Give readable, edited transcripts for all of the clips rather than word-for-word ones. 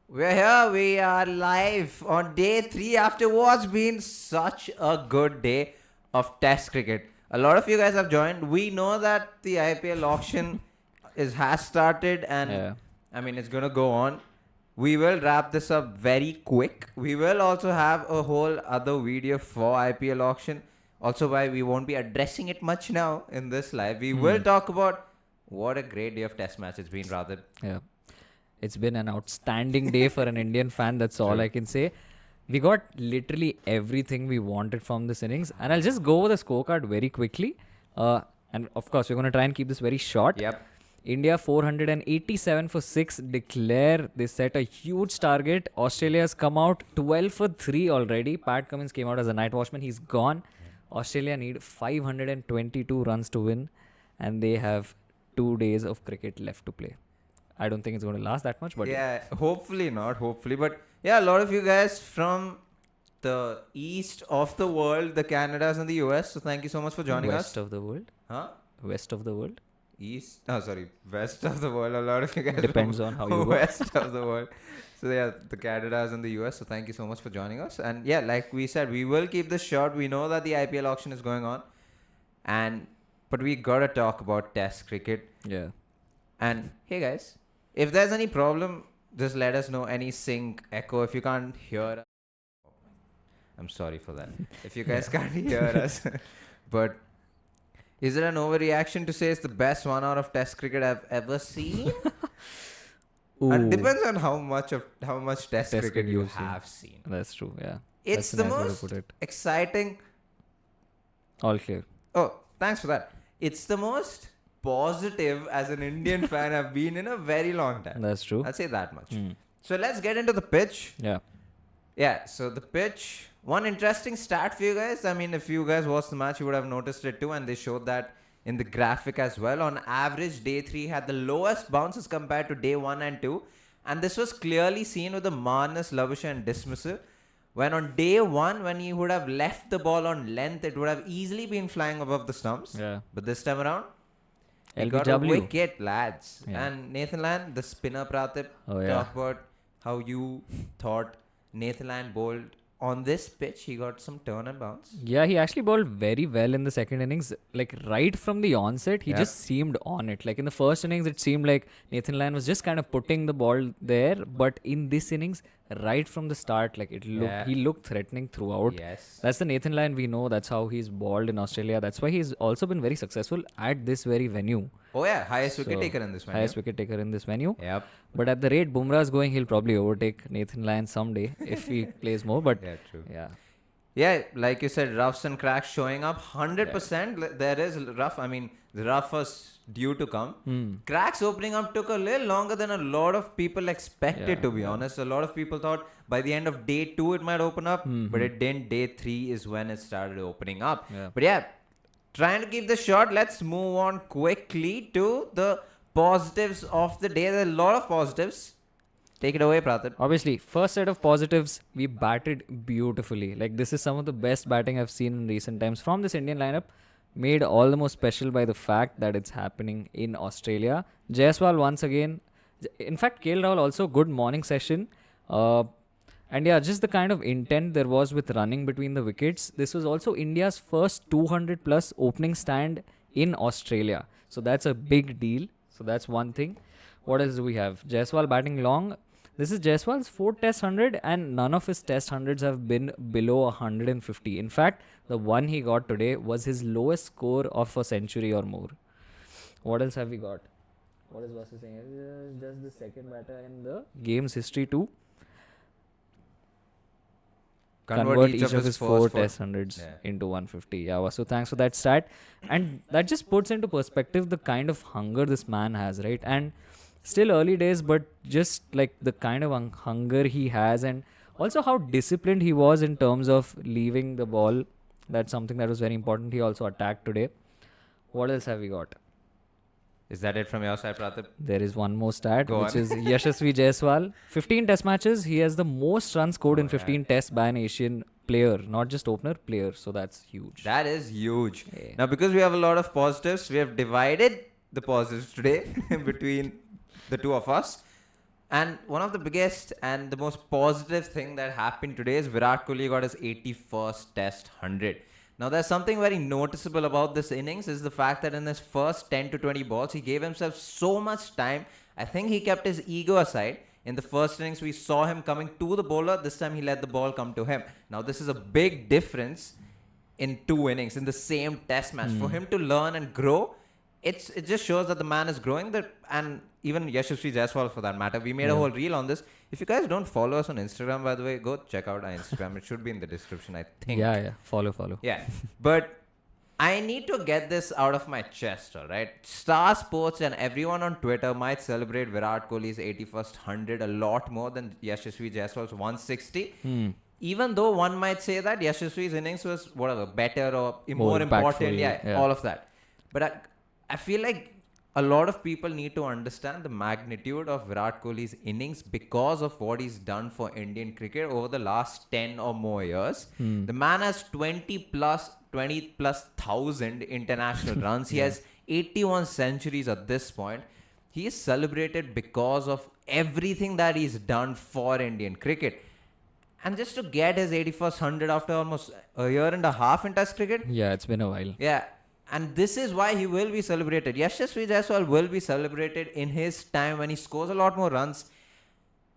We're here. We are live on day 3 after what's been such a good day of Test cricket. A lot of you guys have joined. We know that the IPL auction has started, and I mean it's gonna go on. We will wrap this up very quick. We will also have a whole other video for IPL auction. Also, why we won't be addressing it much now in this live. We will talk about what a great day of Test match it's been, rather. Yeah. It's been an outstanding day for an Indian fan. That's all I can say. We got literally everything we wanted from this innings. And I'll just go over the scorecard very quickly. And of course, we're going to try and keep this very short. Yep. India 487 for 6 declare. They set a huge target. Australia has come out 12 for 3 already. Pat Cummins came out as a night watchman. He's gone. Australia need 522 runs to win. And they have 2 days of cricket left to play. I don't think it's going to last that much, but yeah, hopefully not. Hopefully, but yeah, a lot of you guys from the east of the world, the Canadas and the US. So thank you so much for joining us. West of the world. Huh? West of the world. East? Oh, sorry, west of the world. A lot of you guys. Depends on how you go. West of the world. So yeah, the Canadas and the US. So thank you so much for joining us. And yeah, like we said, we will keep this short. We know that the IPL auction is going on, but we gotta talk about Test cricket. Yeah. And hey guys, if there's any problem, just let us know. Any sync, echo. If you can't hear us, I'm sorry for that. If you guys can't hear us, but is it an overreaction to say it's the best 1 hour of Test cricket I've ever seen? And it depends on how much Test cricket you have seen. That's true. Yeah. It's the most exciting. All clear. Oh, thanks for that. It's the most positive as an Indian fan I've been in a very long time. That's true. I'll say that much. So let's get into the pitch. Yeah, so the pitch. One interesting stat for you guys. I mean, if you guys watched the match, you would have noticed it too, and they showed that in the graphic as well. On average, day 3 had the lowest bounces compared to day 1 and 2. And this was clearly seen with the Marnus, Labuscha and dismissal. When on day 1, when he would have left the ball on length, it would have easily been flying above the stumps. Yeah. But this time around, he got a wicket, lads. Yeah. And Nathan Lyon, the spinner, Pratip, talk about how you thought Nathan Lyon bowled on this pitch. He got some turn and bounce. Yeah, he actually bowled very well in the second innings. Like right from the onset, he just seemed on it. Like in the first innings, it seemed like Nathan Lyon was just kind of putting the ball there. But in this innings, right from the start, like he looked threatening throughout. Yes. That's the Nathan Lyon we know. That's how he's bowled in Australia. That's why he's also been very successful at this very venue. Oh yeah, highest wicket taker in this venue. Highest wicket taker in this venue. Yep. But at the rate Bumrah's going, he'll probably overtake Nathan Lyon someday if he plays more. But yeah, true. Yeah, like you said, roughs and cracks showing up 100%. Yeah. There is rough. I mean, the rough was due to come. Cracks opening up took a little longer than a lot of people expected, to be honest. A lot of people thought by the end of day 2 it might open up, but it didn't. Day 3 is when it started opening up. Yeah. But yeah, trying to keep this short, let's move on quickly to the positives of the day. There are a lot of positives. Take it away, Pratip. Obviously, first set of positives, we batted beautifully. Like, this is some of the best batting I've seen in recent times from this Indian lineup. Made all the more special by the fact that it's happening in Australia. Jaiswal once again. In fact, KL Rahul also good morning session. And yeah, just the kind of intent there was with running between the wickets. This was also India's first 200 plus opening stand in Australia. So that's a big deal. So that's one thing. What else do we have? Jaiswal batting long. This is Jaiswal's 4th Test 100 and none of his Test 100s have been below 150. In fact, the one he got today was his lowest score of a century or more. What else have we got? What is Vasu saying? Just the second batter in the game's history to convert each of his 4 Test 100s into 150. Yeah, Vasu, thanks for that stat. And that just puts into perspective the kind of hunger this man has, right? And still early days, but just like the kind of hunger he has and also how disciplined he was in terms of leaving the ball. That's something that was very important. He also attacked today. What else have we got? Is that it from your side, Pratip? There is one more stat, which is Yashasvi Jaiswal. 15 Test matches. He has the most runs scored in 15 Tests by an Asian player, not just opener, player. So that's huge. That is huge. Yeah. Now, because we have a lot of positives, we have divided the positives today between the two of us. And one of the biggest and the most positive thing that happened today is Virat Kohli got his 81st Test 100. Now, there's something very noticeable about this innings is the fact that in his first 10 to 20 balls, he gave himself so much time. I think he kept his ego aside. In the first innings, we saw him coming to the bowler. This time, he let the ball come to him. Now, this is a big difference in 2 innings in the same Test match. For him to learn and grow, it just shows that the man is growing. And even Yashasvi Jaiswal, for that matter, we made a whole reel on this. If you guys don't follow us on Instagram, by the way, go check out our Instagram. It should be in the description, I think. Yeah. Follow. Yeah. But I need to get this out of my chest, all right? Star Sports and everyone on Twitter might celebrate Virat Kohli's 81st 100 a lot more than Yashasvi Jaiswal's 160. Even though one might say that Yashasvi's innings was whatever, better or more important. Yeah, all of that. But I feel like a lot of people need to understand the magnitude of Virat Kohli's innings because of what he's done for Indian cricket over the last 10 or more years. The man has 20 plus thousand international runs. He has 81 centuries at this point. He is celebrated because of everything that he's done for Indian cricket. And just to get his 81st 100 after almost a year and a half in Test cricket. Yeah, it's been a while. Yeah. And this is why he will be celebrated. Yashasvi Jaiswal will be celebrated in his time when he scores a lot more runs.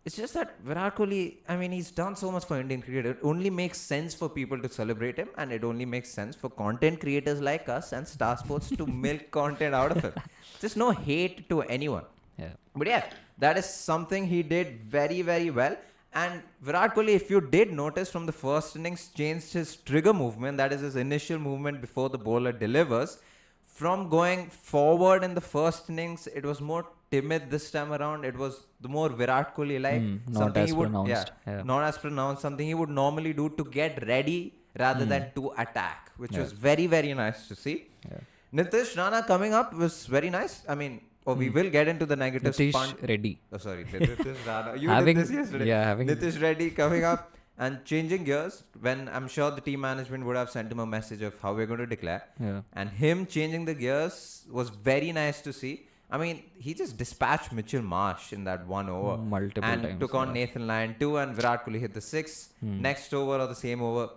It's just that Virat Kohli, I mean, he's done so much for Indian cricket. It only makes sense for people to celebrate him, and it only makes sense for content creators like us and Star Sports to milk content out of him. Just no hate to anyone. Yeah. But yeah, that is something he did very, very well. And Virat Kohli, if you did notice from the first innings, changed his trigger movement, that is his initial movement before the bowler delivers. From going forward in the first innings, it was more timid this time around. It was the more Virat Kohli-like. Not as pronounced. Yeah. Not as pronounced. Something he would normally do to get ready rather than to attack, which was very, very nice to see. Yeah. Nitish Rana coming up was very nice. I mean, we will get into the negatives. Nitish Reddy. Oh, sorry. Nitish Rana. You did this yesterday. Yeah, Nitish Reddy coming up and changing gears when I'm sure the team management would have sent him a message of how we're going to declare. Yeah. And him changing the gears was very nice to see. I mean, he just dispatched Mitchell Marsh in that one over. Multiple and times. Took on Nathan Lyon too, and Virat Kohli hit the 6th. Next over or the same over.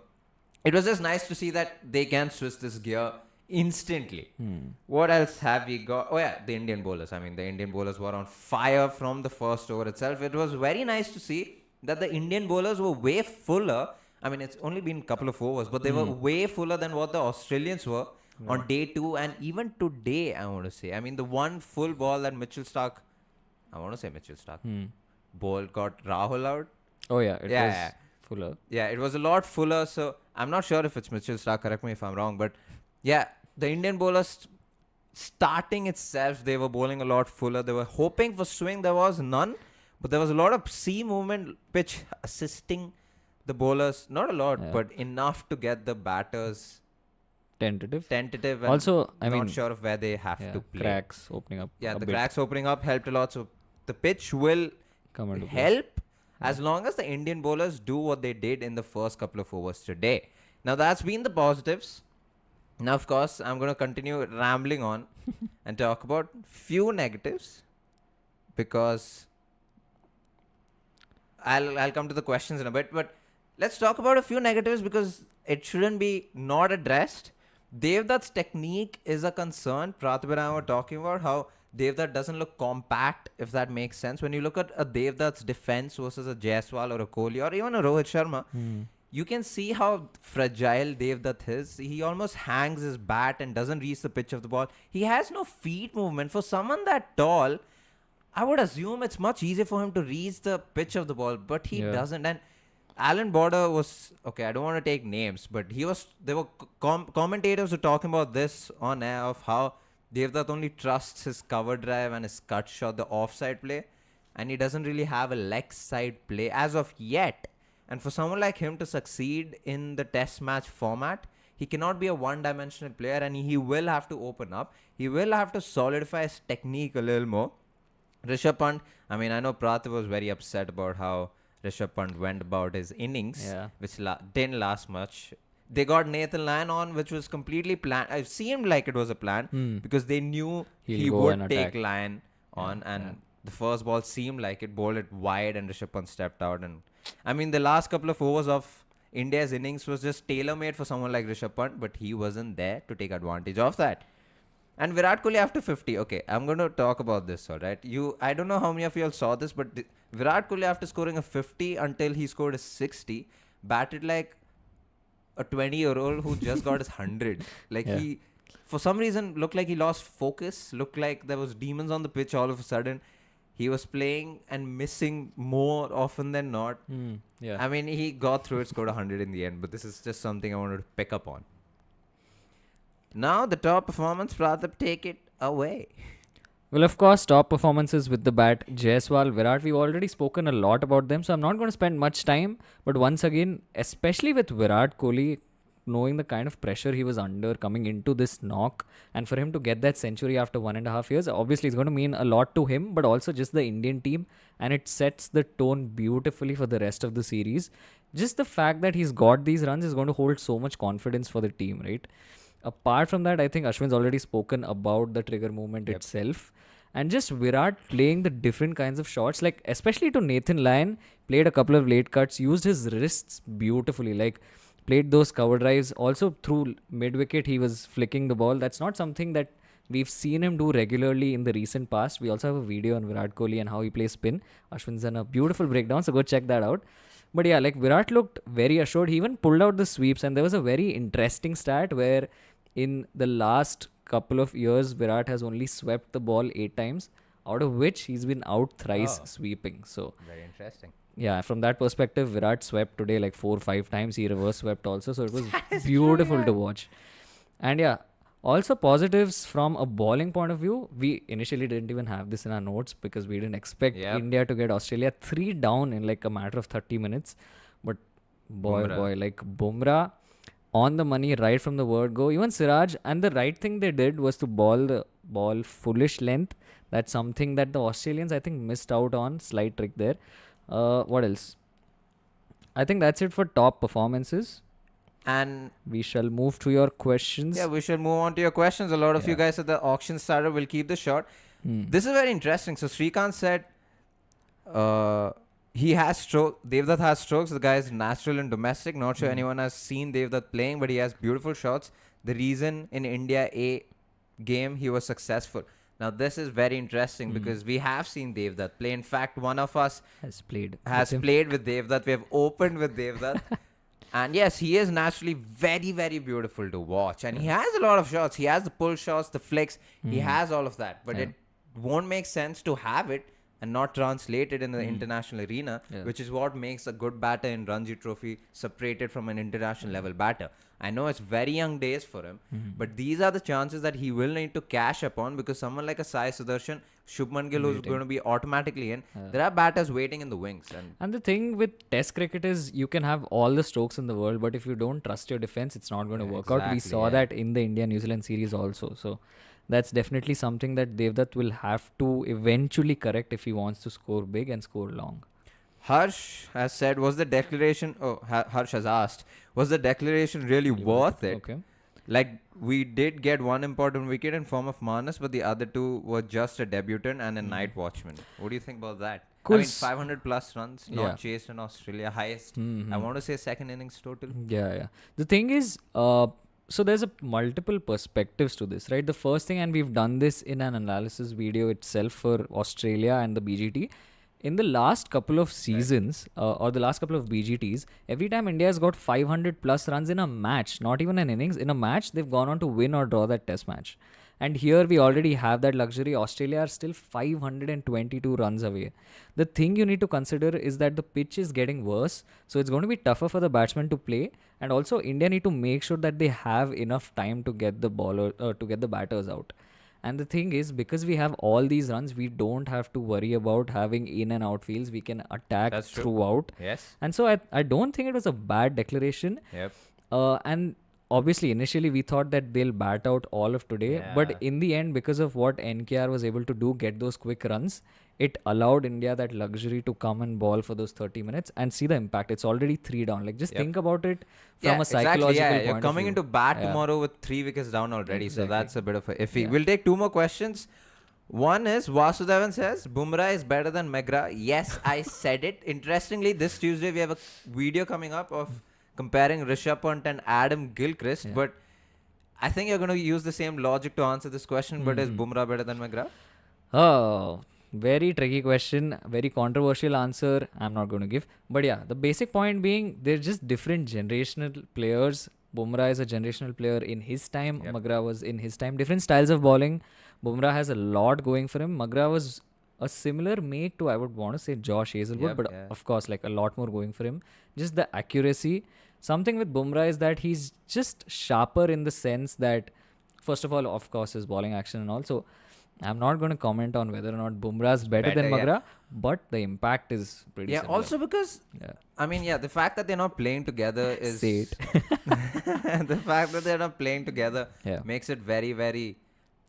It was just nice to see that they can switch this gear instantly. What else have we got? Oh yeah, the Indian bowlers. I mean, the Indian bowlers were on fire from the first over itself. It was very nice to see that the Indian bowlers were way fuller. I mean, it's only been a couple of overs, but they were way fuller than what the Australians were on day 2 and even today, I want to say. I mean, the one full ball that Mitchell Starc ball got Rahul out. Oh yeah, it was fuller. Yeah, it was a lot fuller. So I'm not sure if it's Mitchell Starc. Correct me if I'm wrong, but yeah, the Indian bowlers starting itself, they were bowling a lot fuller. They were hoping for swing. There was none, but there was a lot of sea movement, pitch assisting the bowlers. Not a lot, but enough to get the batters Tentative. And Also, I mean, not sure of where they have to play. Cracks opening up. Yeah, the cracks opening up helped a lot. So the pitch will Come into play. help as long as the Indian bowlers do what they did in the first couple of overs today. Now, that's been the positives. Now, of course, I'm going to continue rambling on and talk about few negatives because I'll come to the questions in a bit. But let's talk about a few negatives because it shouldn't be not addressed. Devdutt's technique is a concern. Pratibha and I were talking about how Devdutt doesn't look compact, if that makes sense. When you look at a Devdutt's defense versus a Jaiswal or a Kohli or even a Rohit Sharma, you can see how fragile Devdutt is. He almost hangs his bat and doesn't reach the pitch of the ball. He has no feet movement. For someone that tall, I would assume it's much easier for him to reach the pitch of the ball, but he doesn't. And Alan Border was, okay, I don't want to take names, but there were commentators who were talking about this on air of how Devdutt only trusts his cover drive and his cut shot, the offside play, and he doesn't really have a leg side play as of yet. And for someone like him to succeed in the test match format, he cannot be a one-dimensional player and he will have to open up. He will have to solidify his technique a little more. Rishabh Pant, I mean, I know Pratibha was very upset about how Rishabh Pant went about his innings, which didn't last much. They got Nathan Lyon on, which was completely planned. It seemed like it was a plan because they knew he would take Lyon on. And The first ball seemed like it, bowled it wide, and Rishabh Pant stepped out. And I mean, the last couple of overs of India's innings was just tailor-made for someone like Rishabh Pant, but he wasn't there to take advantage of that. And Virat Kohli after 50. Okay, I'm going to talk about this, all right? I don't know how many of you all saw this, but Virat Kohli after scoring a 50 until he scored a 60, batted like a 20-year-old who just got his 100. Like he, for some reason, looked like he lost focus, looked like there was demons on the pitch all of a sudden. He was playing and missing more often than not. I mean, he got through it, scored 100 in the end, but this is just something I wanted to pick up on. Now, the top performance, Pratap, take it away. Well, of course, top performances with the bat, Jaiswal, Virat, we've already spoken a lot about them, so I'm not going to spend much time. But once again, especially with Virat Kohli, knowing the kind of pressure he was under coming into this knock, and for him to get that century after 1.5 years, obviously it's going to mean a lot to him, but also just the Indian team, and it sets the tone beautifully for the rest of the series. Just the fact that he's got these runs is going to hold so much confidence for the team, right? Apart from that, I think Ashwin's already spoken about the trigger movement itself. And just Virat playing the different kinds of shots, like especially to Nathan Lyon, played a couple of late cuts, used his wrists beautifully, like played those cover drives. Also through mid-wicket, he was flicking the ball. That's not something that we've seen him do regularly in the recent past. We also have a video on Virat Kohli and how he plays spin. Ashwin's done a beautiful breakdown, so go check that out. But yeah, like Virat looked very assured. He even pulled out the sweeps, and there was a very interesting stat where in the last couple of years, Virat has only swept the ball 8 times, out of which he's been out thrice sweeping. So very interesting. Yeah, from that perspective, Virat swept today like 4 or 5 times. He reverse swept also, so it was beautiful to watch. And yeah, also positives from a bowling point of view. We initially didn't even have this in our notes because we didn't expect India to get Australia 3 down in like a matter of 30 minutes. But boy, like Bumrah on the money right from the word go. Even Siraj, and the right thing they did was to ball the ball foolish length. That's something that the Australians, I think, missed out on. Slight trick there. What else? I think that's it for top performances. And we shall move to your questions. Yeah, we shall move on to your questions. A lot of you guys at the auction starter will keep this short. This is very interesting. So Srikanth said he has stroke. Devdutt has strokes. The guy is natural and domestic. Not sure anyone has seen Devdutt playing, but he has beautiful shots. The reason in India A game he was successful. Now this is very interesting because we have seen Devdutt play. In fact, one of us has played with Devdutt. We have opened with Devdutt. And yes, he is naturally very, very beautiful to watch. And he has a lot of shots. He has the pull shots, the flicks. He has all of that. But it won't make sense to have it and not translate it in the international arena, which is what makes a good batter in Ranji Trophy separated from an international level batter. I know it's very young days for him, but these are the chances that he will need to cash upon because someone like a Sai Sudarshan, Shubman Gill who's going to be automatically in, there are batters waiting in the wings. And the thing with Test cricket is you can have all the strokes in the world, but if you don't trust your defense, it's not going to work out. We saw that in the India-New Zealand series also. So that's definitely something that Devdutt will have to eventually correct if he wants to score big and score long. Harsh has said, Harsh has asked, was the declaration really worth it? Okay. Like, we did get one important wicket in form of Manas, but the other 2 were just a debutant and a night watchman. What do you think about that? Cool. I mean, 500 plus runs, not chased in Australia, highest. I want to say second innings total. Yeah. The thing is, so there's multiple perspectives to this, right? The first thing, and we've done this in an analysis video itself for Australia and the BGT. In the last couple of seasons, or the last couple of BGTs, every time India has got 500 plus runs in a match, not even an innings, in a match, they've gone on to win or draw that test match. And here we already have that luxury. Australia are still 522 runs away. The thing you need to consider is that the pitch is getting worse. So it's going to be tougher for the batsmen to play. And also India need to make sure that they have enough time to get the to get the batters out. And the thing is, because we have all these runs, we don't have to worry about having in and out fields. We can attack throughout. Yes. And so I don't think it was a bad declaration. Yep. And obviously, initially we thought that they'll bat out all of today. But in the end, because of what NKR was able to do, get those quick runs, it allowed India that luxury to come and ball for those 30 minutes and see the impact. It's already 3 down. Like, just think about it from a psychological point of view. You're coming into bat tomorrow with 3 wickets down already. So that's a bit of a iffy. We'll take 2 more questions. One is Vasudevan says Bumrah is better than McGrath. Yes, I said it. Interestingly, this Tuesday we have a video coming up of comparing Rishabh Pant and Adam Gilchrist. Yeah. But I think you're going to use the same logic to answer this question. But is Bumrah better than McGrath? Oh, very tricky question, very controversial answer. I'm not going to give. But yeah, the basic point being they're just different generational players. Bumrah is a generational player in his time. Yep. McGrath was in his time. Different styles of bowling. Bumrah has a lot going for him. McGrath was a similar make to, I would want to say, Josh Hazelwood, Yep, but yeah. of course, like a lot more going for him. Just the accuracy. Something with Bumrah is that he's just sharper in the sense that, first of all, of course, his bowling action and also. I'm not going to comment on whether or not Bumrah is better than Better, yeah. McGrath, but the impact is pretty Yeah, similar. also because, Yeah. I mean, yeah, the fact that they're not playing together is. Say it. The fact that they're not playing together Yeah. makes it very, very.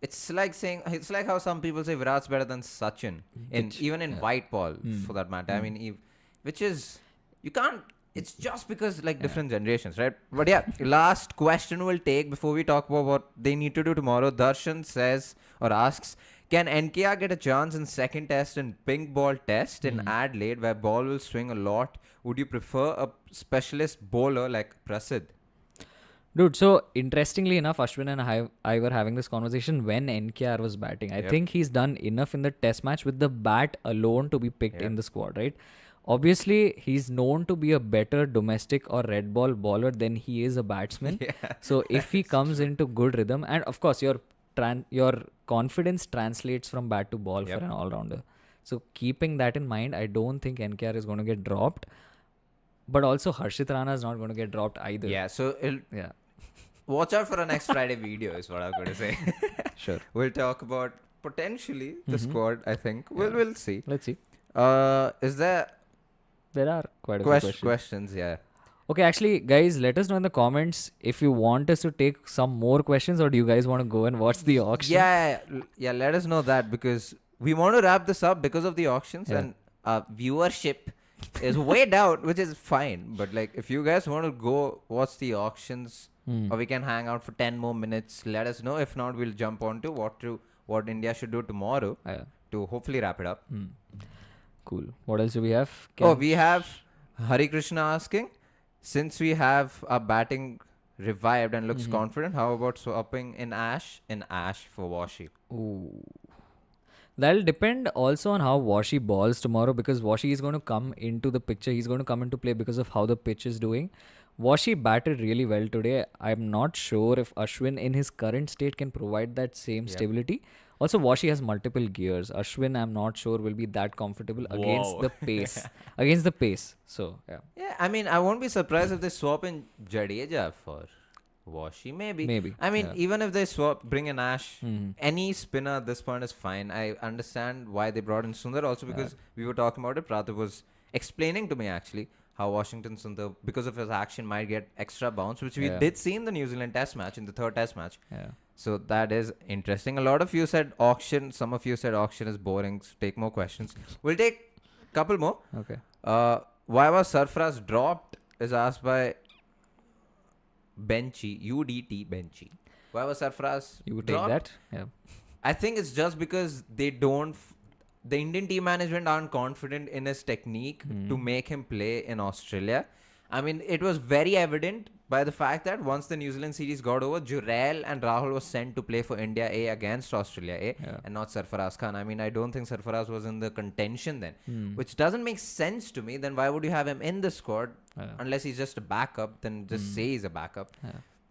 It's like saying, it's like how some people say Virat's better than Sachin, even in white ball for that matter. I mean, which is, you can't, it's just because like different generations, right? But yeah, last question we'll take before we talk about what they need to do tomorrow. Darshan says or asks, can NKR get a chance in second test and pink ball test in Adelaide where ball will swing a lot? Would you prefer a specialist bowler like Prasid? Dude, so interestingly enough, Ashwin and I were having this conversation when NKR was batting. I think he's done enough in the test match with the bat alone to be picked in the squad, right? Obviously, he's known to be a better domestic or red ball bowler than he is a batsman. So if he comes into good rhythm, and of course your confidence translates from bat to ball for an all-rounder. So keeping that in mind, I don't think NKR is going to get dropped. But also Harshit Rana is not going to get dropped either. Yeah, so Yeah. watch out for a next Friday video is what I'm going to say. Sure. We'll talk about potentially the squad, I think. We'll see. Let's see. Is there There are quite a few questions. questions? Yeah. Okay, actually, guys, let us know in the comments if you want us to take some more questions or do you guys want to go and watch the auction? Yeah, let us know that because we want to wrap this up because of the auctions and viewership is way down, which is fine. But like, if you guys want to go watch the auctions or we can hang out for 10 more minutes, let us know. If not, we'll jump on to what India should do tomorrow to hopefully wrap it up. Cool. What else do we have? We have Hari Krishna asking, since we have our batting revived and looks confident, how about swapping in Ash for Washi? Ooh. That'll depend also on how Washi balls tomorrow because Washi is going to come into the picture. He's going to come into play because of how the pitch is doing. Washi batted really well today. I'm not sure if Ashwin in his current state can provide that same stability. Also, Washi has multiple gears. Ashwin, I'm not sure, will be that comfortable against the pace. So, yeah. Yeah, I mean, I won't be surprised if they swap in Jadeja for Washi. Maybe. I mean, even if they bring in Ash, any spinner at this point is fine. I understand why they brought in Sundar also because we were talking about it. Pratap was explaining to me actually how Washington Sundar, because of his action, might get extra bounce, which we did see in the New Zealand test match, in the third test match. Yeah. So that is interesting. A lot of you said auction. Some of you said auction is boring. So take more questions. We'll take a couple more. Okay. Why was Sarfaraz dropped is asked by Benchy, UDT Benchy. Why was Sarfaraz You would dropped? take that? Yeah. I think it's just because they don't. The Indian team management aren't confident in his technique to make him play in Australia. I mean, it was very evident by the fact that once the New Zealand series got over, Jurel and Rahul was sent to play for India A against Australia A and not Sarfaraz Khan. I mean, I don't think Sarfaraz was in the contention then, which doesn't make sense to me. Then why would you have him in the squad unless he's just a backup? Then just say he's a backup.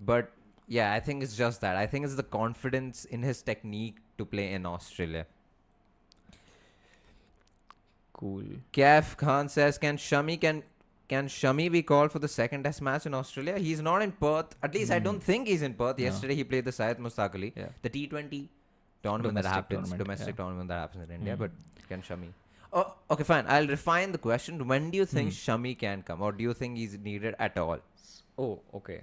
But yeah, I think it's just that. I think it's the confidence in his technique to play in Australia. Cool. Kaf Khan says, can Shami be called for the second test match in Australia? He's not in Perth. At least I don't think he's in Perth. Yesterday he played the Syed Mustaq Ali, the T20 tournament that happens, domestic tournament that happens in India. But can Shami? Oh, okay, fine. I'll refine the question. When do you think Shami can come, or do you think he's needed at all? Oh, okay.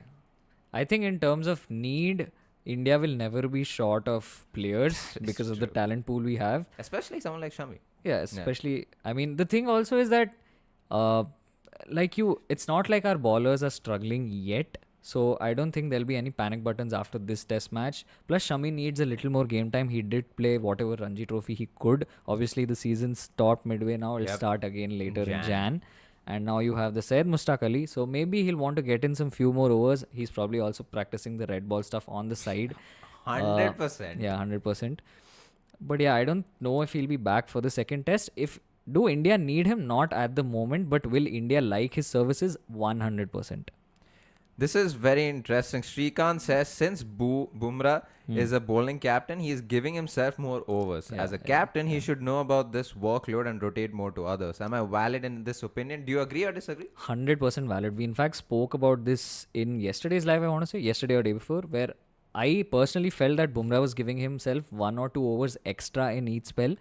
I think in terms of need, India will never be short of players because of the talent pool we have. Especially someone like Shami. Yeah, especially, I mean, the thing also is that, it's not like our bowlers are struggling yet. So I don't think there'll be any panic buttons after this test match. Plus, Shami needs a little more game time. He did play whatever Ranji Trophy he could. Obviously, the season stopped midway now. It'll Yep. start again later in Jan. Jan. And now you have the Syed Mushtaq Ali. So maybe he'll want to get in some few more overs. He's probably also practicing the red ball stuff on the side. 100%. Yeah, 100%. But yeah, I don't know if he'll be back for the second test. Do India need him? Not at the moment, but will India like his services? 100%. This is very interesting. Srikanth says since Bumrah is a bowling captain, he is giving himself more overs. Yeah, As a yeah, captain, he should know about this workload and rotate more to others. Am I valid in this opinion? Do you agree or disagree? 100% valid. We in fact spoke about this in yesterday's live, I want to say, yesterday or day before, where I personally felt that Bumrah was giving himself 1 or 2 overs extra in each spell,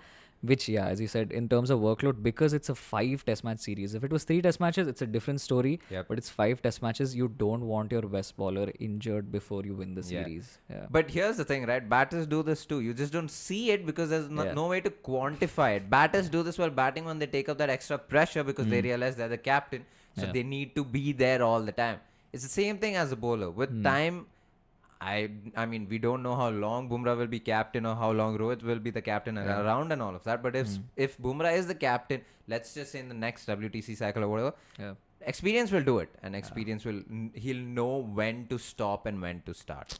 which, yeah, as you said, in terms of workload, because it's a 5 test match series. If it was 3 test matches, it's a different story. Yep. But it's 5 test matches. You don't want your best bowler injured before you win the Yeah. series. Yeah. But here's the thing, right? Batters do this too. You just don't see it because there's Yeah. no way to quantify it. Batters do this while batting when they take up that extra pressure because they realize they're the captain. So Yeah. they need to be there all the time. It's the same thing as a bowler. With time, I mean, we don't know how long Bumrah will be captain or how long Rohit will be the captain and around and all of that. But if Bumrah is the captain, let's just say in the next WTC cycle or whatever, Yeah. experience will do it, and experience he'll know when to stop and when to start.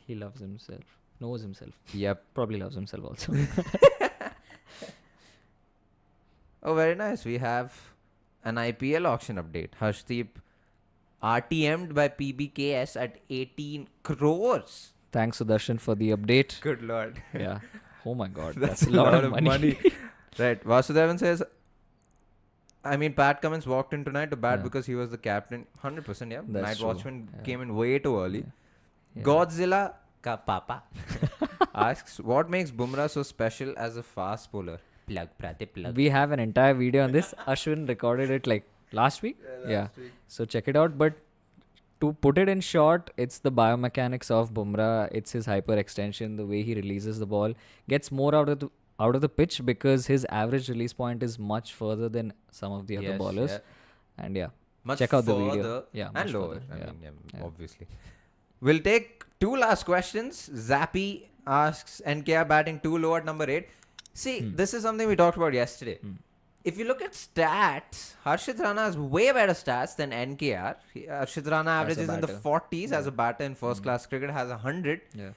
He loves himself. Knows himself. Yep. Probably loves himself also. Oh, very nice. We have an IPL auction update. Harshdeep RTM'd by PBKS at 18 crores. Thanks, Sudarshan, for the update. Good lord. Yeah. Oh my god. That's That's, a lot of money. Right. Vasudevan says, I mean, Pat Cummins walked in tonight to bat Yeah. because he was the captain. 100%, yeah. That's Night true. Watchman Yeah. came in way too early. Yeah. Godzilla ka papa asks, what makes Bumrah so special as a fast bowler? Plug, Pratip, plug. We have an entire video on this. Ashwin recorded it like last week. Yeah. So check it out. But to put it in short, it's the biomechanics of Bumrah. It's his hyper extension, the way he releases the ball, gets more out of the pitch because his average release point is much further than some of the other Yes, ballers. yeah. And yeah, Much check out the further video. Yeah, and much lower. further. I Yeah. mean, Yeah. obviously. We'll take 2 last questions. Zappy asks, NKR batting too low at number 8. See, this is something we talked about yesterday. If you look at stats, Harshit Rana has way better stats than NKR. Harshit Rana averages in the batter. 40s as a batter in first class cricket, has 100. Yeah.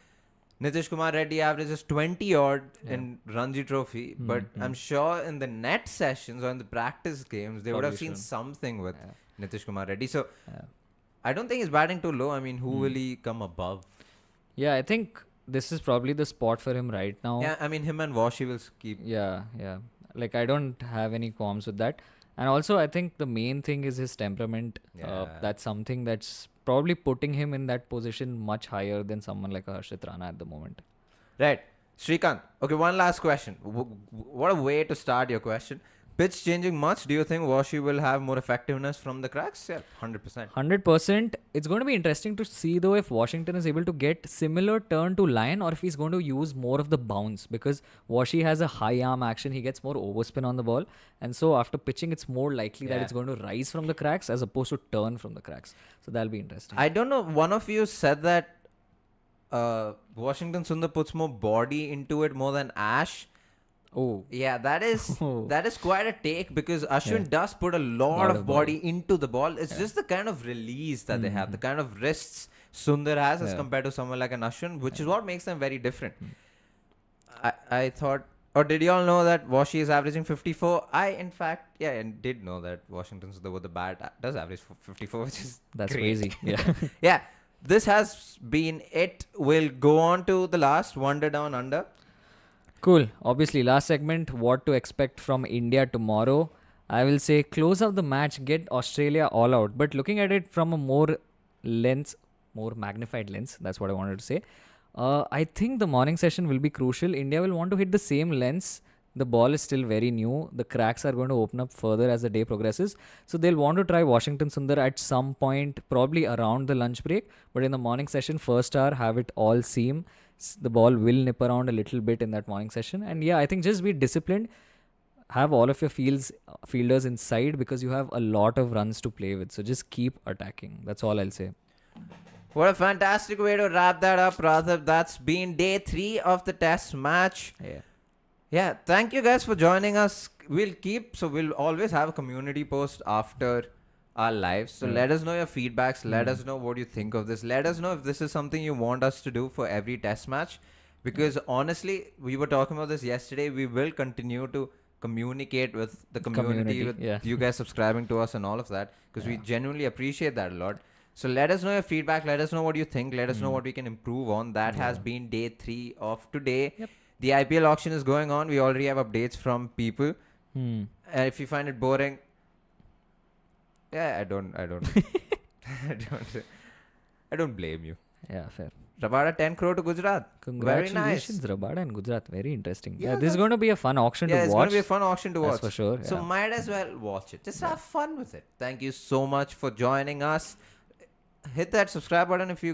Nitish Kumar Reddy averages 20 odd in Ranji Trophy, but I'm sure in the net sessions or in the practice games, they would have Probably seen should. something with Nitish Kumar Reddy. So Yeah. I don't think he's batting too low. I mean, who will he come above? Yeah, I think this is probably the spot for him right now. Yeah, I mean, him and Washi will keep. Yeah. Like, I don't have any qualms with that. And also, I think the main thing is his temperament. Yeah. That's something that's probably putting him in that position much higher than someone like a Harshit Rana at the moment. Right. Srikanth. Okay, one last question. What a way to start your question. Pitch changing much? Do you think Washi will have more effectiveness from the cracks? Yeah, 100%. 100%. It's going to be interesting to see though if Washington is able to get similar turn to line or if he's going to use more of the bounce, because Washi has a high arm action. He gets more overspin on the ball. And so after pitching, it's more likely that Yeah. it's going to rise from the cracks as opposed to turn from the cracks. So that'll be interesting. I don't know. One of you said that Washington Sundar puts more body into it more than Ash. Oh. Yeah, that is Oh. that is quite a take because Ashwin does put a lot of body into the ball. It's just the kind of release that they have, the kind of wrists Sundar has as compared to someone like an Ashwin, which is what makes them very different. I thought, or did you all know that Washi is averaging 54? I, in fact, did know that Washington Sundar with the bat does average 54, which is That's great. crazy. Yeah. Yeah, this has been it. We'll go on to the last Wonder Down Under. Cool. Obviously, last segment, what to expect from India tomorrow. I will say close out the match, get Australia all out. But looking at it from a more magnified lens, that's what I wanted to say. I think the morning session will be crucial. India will want to hit the same lens. The ball is still very new. The cracks are going to open up further as the day progresses. So they'll want to try Washington Sundar at some point, probably around the lunch break. But in the morning session, first hour, have it all seam. The ball will nip around a little bit in that morning session. And yeah, I think just be disciplined. have all of your fielders inside because you have a lot of runs to play with. So just keep attacking. That's all I'll say. What a fantastic way to wrap that up, Radhav. That's been day 3 of the test match. Yeah. Yeah, thank you guys for joining us. We'll always have a community post after our lives. So let us know your feedbacks. Let us know what you think of this. Let us know if this is something you want us to do for every test match. Because honestly, we were talking about this yesterday. We will continue to communicate with the community with you guys subscribing to us and all of that. Because we genuinely appreciate that a lot. So let us know your feedback. Let us know what you think. Let us know what we can improve on. That has been day 3 of today. Yep. The IPL auction is going on. We already have updates from people. If you find it boring, I don't I don't blame you. Yeah, fair. Rabada 10 crore to Gujarat. Congratulations, Very nice. Rabada and Gujarat. Very interesting. Yeah, Yeah, this is going to be a fun auction to watch. It's going to be a fun auction to watch. That's for sure. So might as well watch it. Just have fun with it. Thank you so much for joining us. Hit that subscribe button if you guys